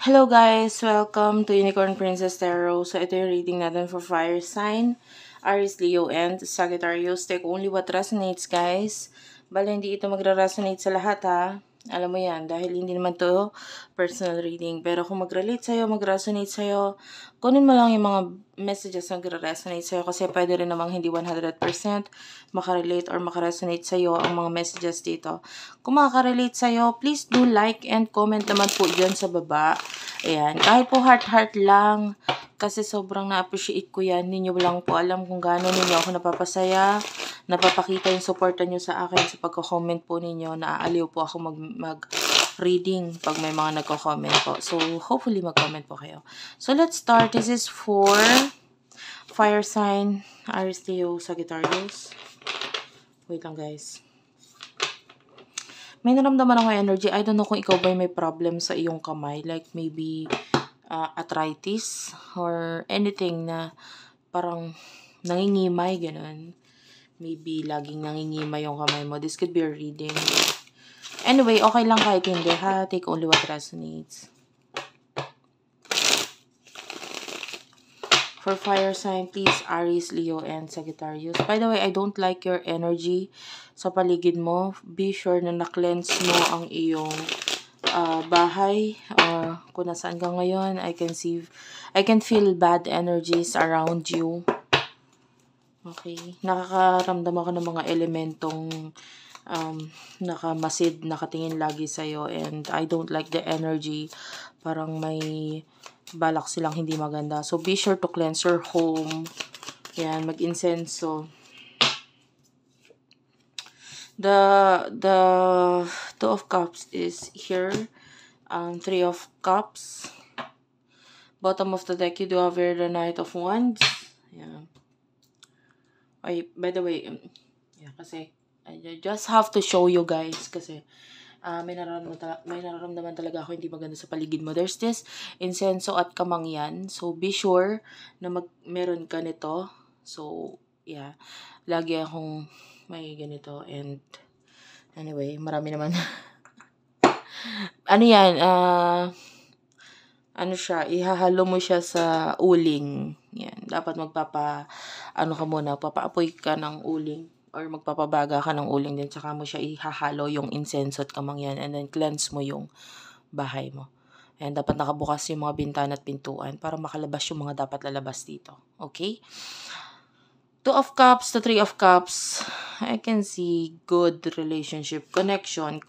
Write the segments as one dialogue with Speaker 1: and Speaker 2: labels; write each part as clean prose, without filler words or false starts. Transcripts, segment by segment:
Speaker 1: Hello guys! Welcome to Unicorn Princess Tarot. So, ito yung reading natin for fire sign, Aries, Leo, and Sagittarius. Take only what resonates, guys. Bale, hindi ito magre-resonate sa lahat, ha? Alam mo yan, dahil hindi naman to personal reading. Pero kung mag-relate sa'yo, mag-resonate sa'yo, kunin mo lang yung mga messages na magre-resonate sa'yo kasi pwede rin namang hindi 100% makarelate or makaresonate sa'yo ang mga messages dito. Kung makaka-relate sa'yo, please do like and comment naman po dyan sa baba. Ayan, kahit po heart-heart lang, kasi sobrang na-appreciate ko yan. Ninyo lang po alam kung gaano ninyo ako napapasaya, napapakita yung supportan nyo sa akin sa pagko-comment po ninyo. Naaaliw po ako mag-reading pag may mga nagko-comment po. So, hopefully mag-comment po kayo. So, let's start. This is for fire sign, Aries, Leo, Sagittarius. Wait lang, guys. May naramdaman ako energy. I don't know kung ikaw ba may problem sa iyong kamay. Like maybe arthritis or anything na parang nangingimay, ganun. Maybe laging nangingimay yung kamay mo. This could be a reading. Anyway, okay lang kahit hindi, ha? Take only what resonates. For fire sign, please, Aries, Leo, and Sagittarius. By the way, I don't like your energy sa paligid mo. Be sure na na-cleanse mo ang iyong bahay. Kung nasaan ka ngayon, I can feel bad energies around you. Okay. Nakakaramdam ako ng mga elementong nakamasid, nakatingin lagi sa'yo. And I don't like the energy. Parang may balak silang hindi maganda. So, be sure to cleanse your home. Yan, mag-incenso. The Two of Cups is here. Three of Cups. Bottom of the deck, you do have here the Knight of Wands. Yeah. Ay, by the way, kasi I just have to show you guys kasi may nararamdaman talaga ako hindi maganda sa paligid mo. There's this incenso at kamangyan. So, be sure na meron ka nito. So, yeah. Lagi akong may ganito. And, anyway, marami naman. Ano yan? Ano siya? Ihahalo mo siya sa uling. Yan. Dapat papaapoy ka ng uling. Or magpapabaga ka ng uling din, tsaka mo siya ihahalo yung incense at kamangyan, and then cleanse mo yung bahay mo. And dapat nakabukas yung mga bintana at pintuan para makalabas yung mga dapat lalabas dito. Okay? Two of Cups to Three of Cups. I can see good relationship, connection,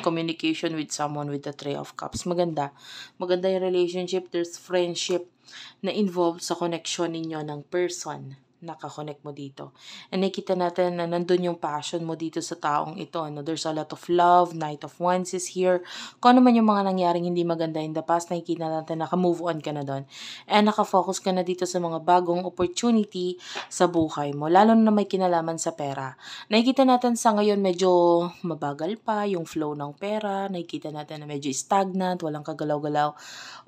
Speaker 1: communication with someone with the Three of Cups. Maganda. Maganda yung relationship. There's friendship na involved sa connection ninyo ng person. Nakakonect mo dito. And nakita natin na nandun yung passion mo dito sa taong ito. There's a lot of love. Knight of Wands is here. Kung ano man yung mga nangyaring hindi maganda in the past, nakikita natin naka-move on ka na doon. And naka-focus ka na dito sa mga bagong opportunity sa buhay mo. Lalo na may kinalaman sa pera. Nakikita natin sa ngayon medyo mabagal pa yung flow ng pera. Nakikita natin na medyo stagnant, walang kagalaw-galaw.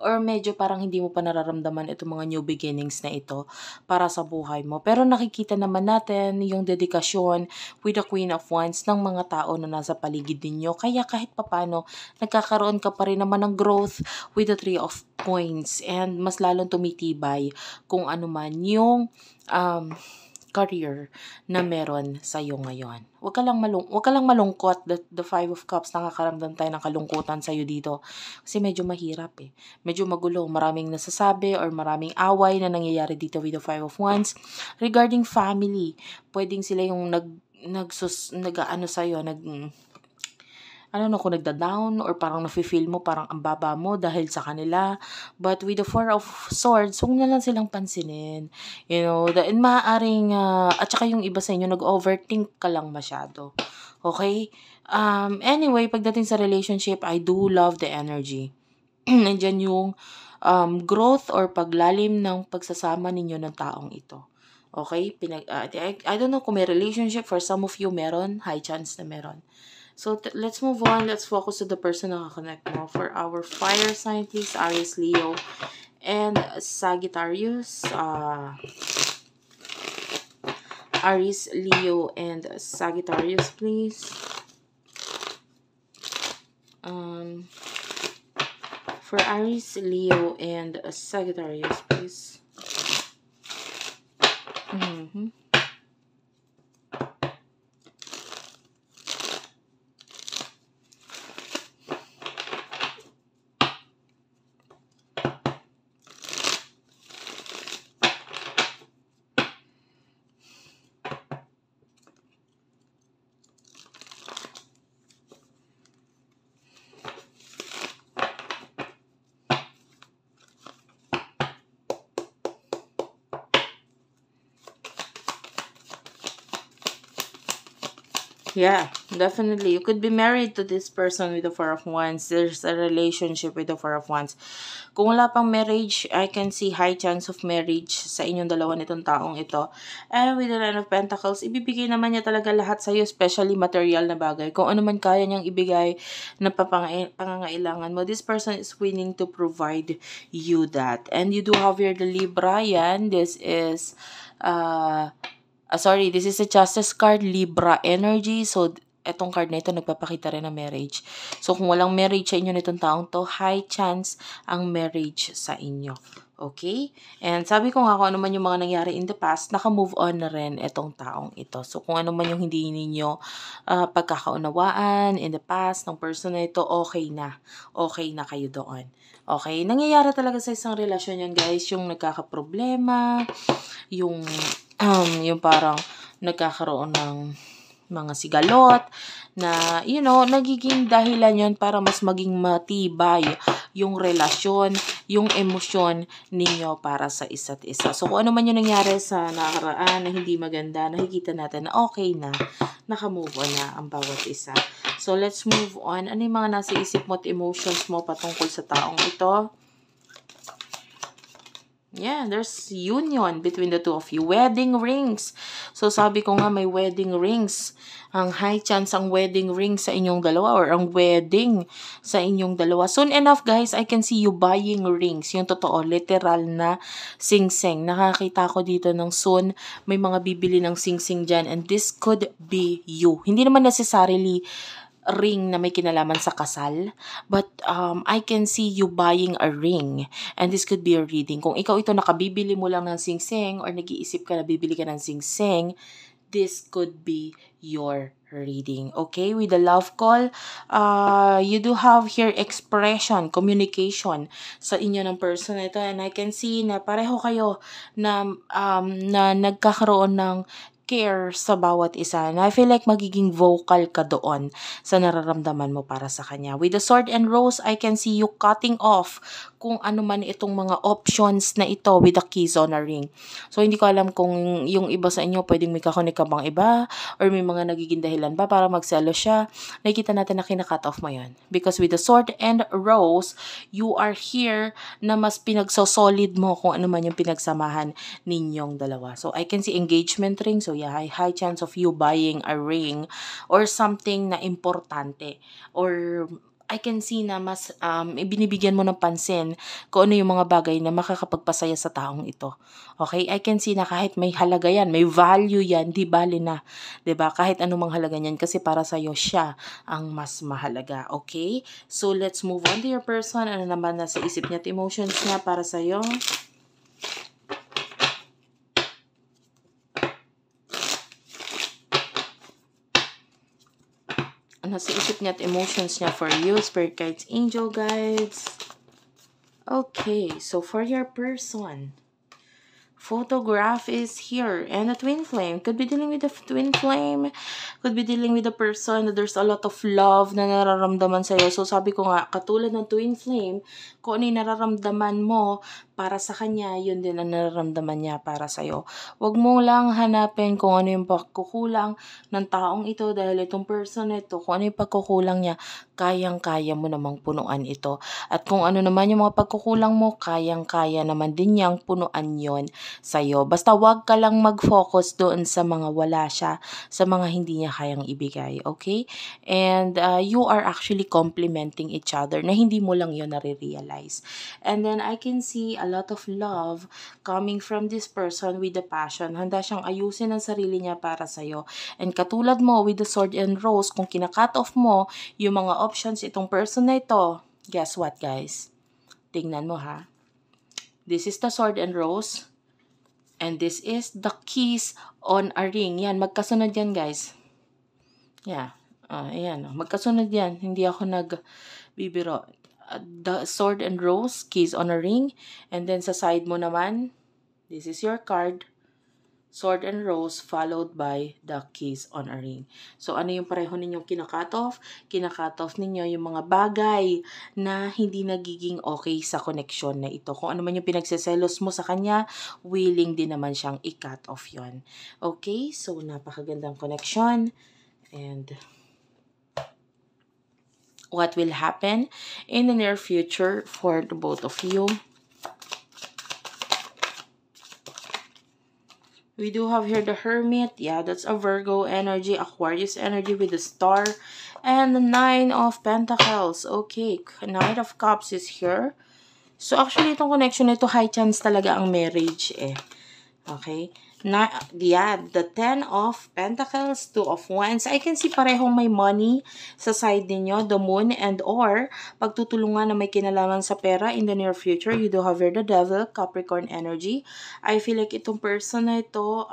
Speaker 1: Or medyo parang hindi mo pa nararamdaman itong mga new beginnings na ito para sa buhay mo. Pero nakikita naman natin yung dedikasyon with the Queen of Wands ng mga tao na nasa paligid ninyo. Kaya kahit papano, nagkakaroon ka pa rin naman ng growth with the Three of Coins. And mas lalong tumitibay kung ano man yung career na meron sa iyo ngayon. Huwag ka lang malungkot. The Five of Cups, nakakaramdam tayo ng kalungkutan sa iyo dito. Kasi medyo mahirap eh. Medyo magulo. Maraming nasasabi or maraming away na nangyayari dito with the Five of Wands. Regarding family, pwedeng sila yung kung nagda-down or parang nafe-feel mo parang ang baba mo dahil sa kanila. But with the Four of Swords, huwag na lang silang pansinin. Maaaring, at saka yung iba sa inyo, nag-overthink ka lang masyado. Okay? Anyway, pagdating sa relationship, I do love the energy. Nandyan yung growth or paglalim ng pagsasama ninyo ng taong ito. Okay? I don't know kung may relationship. For some of you, meron. High chance na meron. So, let's move on. Let's focus to the person na connect mo. For our fire sign, please, Aries, Leo, and Sagittarius. Aries, Leo, and Sagittarius, please. For Aries, Leo, and Sagittarius, please. Yeah, definitely. You could be married to this person with the Four of Wands. There's a relationship with the Four of Wands. Kung wala pang marriage, I can see high chance of marriage sa inyong dalawa nitong taong ito. And with the Nine of Pentacles, ibibigay naman niya talaga lahat sa'yo, especially material na bagay. Kung ano man kaya niyang ibigay na pangangailangan mo, this person is willing to provide you that. And you do have here the Libra, yan. This is, this is a Justice card, Libra energy. So, etong card na ito, nagpapakita rin ng marriage. So, kung walang marriage sa inyo nitong taong to, high chance ang marriage sa inyo. Okay? And sabi ko nga, kung ano man yung mga nangyari in the past, naka-move on na rin etong taong ito. So, kung ano man yung hindi ninyo pagkakaunawaan in the past ng person na ito, okay na. Okay na kayo doon. Okay? Nangyayari talaga sa isang relasyon yan, guys, yung nagkakaproblema, yung parang nagkakaroon ng mga sigalot na, nagiging dahilan yon para mas maging matibay yung relasyon, yung emosyon ninyo para sa isa't isa. So, kung ano man yung nangyari sa nakaraan na hindi maganda, nakikita natin na okay na, nakamove on na ang bawat isa. So, let's move on. Ano yung mga nasa isip mo at emotions mo patungkol sa taong ito? Yeah, there's union between the two of you. Wedding rings. So, sabi ko nga may wedding rings. Ang high chance ang wedding ring sa inyong dalawa or ang wedding sa inyong dalawa. Soon enough, guys, I can see you buying rings. Yung totoo, literal na sing-sing. Nakakita ko dito ng soon, may mga bibili ng sing-sing dyan. And this could be you. Hindi naman necessarily ring na may kinalaman sa kasal, but I can see you buying a ring, and this could be a reading. Kung ikaw ito nakabibili mo lang ng sing-sing or nag-iisip ka na bibili ka ng sing-sing, this could be your reading. Okay, with the love call, you do have here expression, communication sa inyo ng person na ito, and I can see na pareho kayo na nagkakaroon ng care sa bawat isa. And I feel like magiging vocal ka doon sa nararamdaman mo para sa kanya. With the Sword and Rose, I can see you cutting off kung ano man itong mga options na ito with the keys on a ring. So, hindi ko alam kung yung iba sa inyo pwedeng may kakonek ka bang iba or may mga nagiging dahilan ba para magselo siya. Nakikita natin na kina-cut off mo yun. Because with the Sword and Rose, you are here na mas pinagsosolid mo kung ano man yung pinagsamahan ninyong dalawa. So, I can see engagement ring. So, yeah, high chance of you buying a ring or something na importante. Or I can see na mas binibigyan mo ng pansin kung ano yung mga bagay na makakapagpasaya sa taong ito. Okay? I can see na kahit may halaga yan, may value yan, di bali na. Diba? Kahit anumang halaga yan kasi para sa'yo siya ang mas mahalaga. Okay? So, let's move on to your person. Ano naman nasa isip niya at emotions niya para sa'yo? Nasa isip niya at emotions niya for you, spirit guides, angel guides. Okay, so for your person, photograph is here, and a twin flame. Could be dealing with a twin flame, could be dealing with a person that there's a lot of love na nararamdaman sa'yo. So sabi ko nga, katulad ng twin flame, kung ano yung nararamdaman mo para sa kanya, yun din ang nararamdaman niya para sa'yo. Huwag mo lang hanapin kung ano yung pagkukulang ng taong ito dahil itong person ito, kung ano yung pagkukulang niya, kayang-kaya mo namang punuan ito. At kung ano naman yung mga pagkukulang mo, kayang-kaya naman din niyang punuan yon sa'yo. Basta wag ka lang mag-focus doon sa mga wala siya, sa mga hindi niya kayang ibigay, okay? And you are actually complementing each other na hindi mo lang yun nare-realize. And then I can see a lot of love coming from this person with the passion. Handa siyang ayusin ang sarili niya para sa'yo. And katulad mo with the Sword and Rose, kung kina-cut off mo yung mga options itong person na ito, guess what, guys? Tingnan mo ha. This is the sword and rose. And this is the keys on a ring. Yan, magkasunod yan guys. Yeah. Ayan. Magkasunod yan. Hindi ako nagbibiro. The sword and rose, keys on a ring. And then sa side mo naman, this is your card. Sword and rose followed by the keys on a ring. So, ano yung pareho ninyong kinakat off? Kinakat off ninyo yung mga bagay na hindi nagiging okay sa connection na ito. Kung ano man yung pinagseselos mo sa kanya, willing din naman siyang i-cut off yon. Okay? So, napakagandang connection. And what will happen in the near future for the both of you? We do have here the Hermit. Yeah, that's a Virgo energy, Aquarius energy with the star. And the 9 of Pentacles. Okay, Knight of Cups is here. So, actually, itong connection nito, high chance talaga ang marriage eh. Okay? Yeah, the 10 of Pentacles, 2 of Wands. I can see parehong may money sa side ninyo, the Moon, and or pagtutulungan na may kinalaman sa pera in the near future. You do have here the Devil, Capricorn energy. I feel like itong person na ito,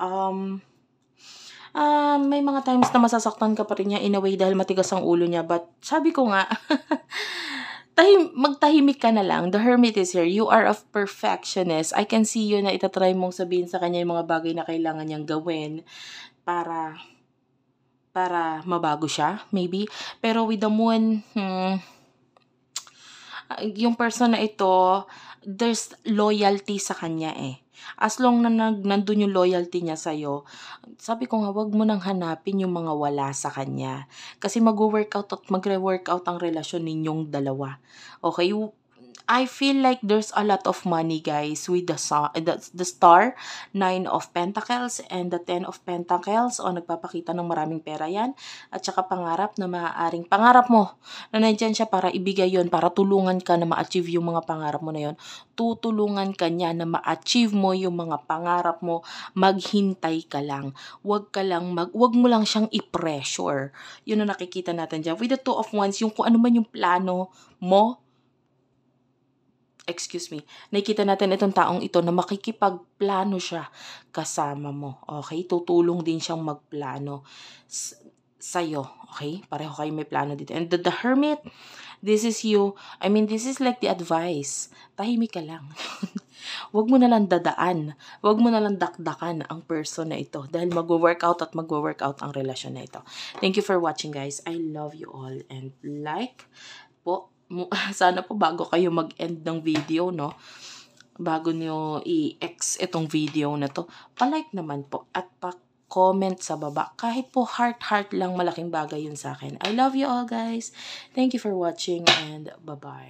Speaker 1: may mga times na masasaktan ka pa rin niya in a way dahil matigas ang ulo niya. But sabi ko nga, magtahimik ka na lang. The Hermit is here. You are a perfectionist. I can see you na itatry mong sabihin sa kanya yung mga bagay na kailangan niyang gawin para mabago siya, maybe. Pero with the Moon, yung person na ito, there's loyalty sa kanya eh. As long na nandun yung loyalty niya sa'yo, sabi ko nga, wag mo nang hanapin yung mga wala sa kanya. Kasi mag-workout at magre-workout ang relasyon ninyong dalawa. Okay? I feel like there's a lot of money, guys, with the star, 9 of Pentacles, and the 10 of Pentacles. O, nagpapakita ng maraming pera yan. At saka pangarap na maaaring, pangarap mo, na nandyan siya para ibigay yon, para tulungan ka na ma-achieve yung mga pangarap mo na yon. Tutulungan ka niya na ma-achieve mo yung mga pangarap mo. Maghintay ka lang. Wag mo lang siyang i-pressure. Yun ang nakikita natin dyan. With the 2 of Wands, yung kung ano man yung plano mo, nakikita natin itong taong ito na makikipagplano siya kasama mo. Okay? Tutulong din siyang magplano sa'yo. Okay? Pareho kayo may plano dito. And the Hermit, this is you. I mean, this is like the advice. Tahimik ka lang. Huwag mo na lang dadaan. Huwag mo na lang dakdakan ang person na ito. Dahil mag-workout ang relasyon na ito. Thank you for watching, guys. I love you all. And like po, sana po bago kayo mag-end ng video, no? Bago nyo i-ex itong video na to, pa-like naman po at pa-comment sa baba. Kahit po heart lang, malaking bagay yun sa akin. I love you all, guys. Thank you for watching and bye-bye.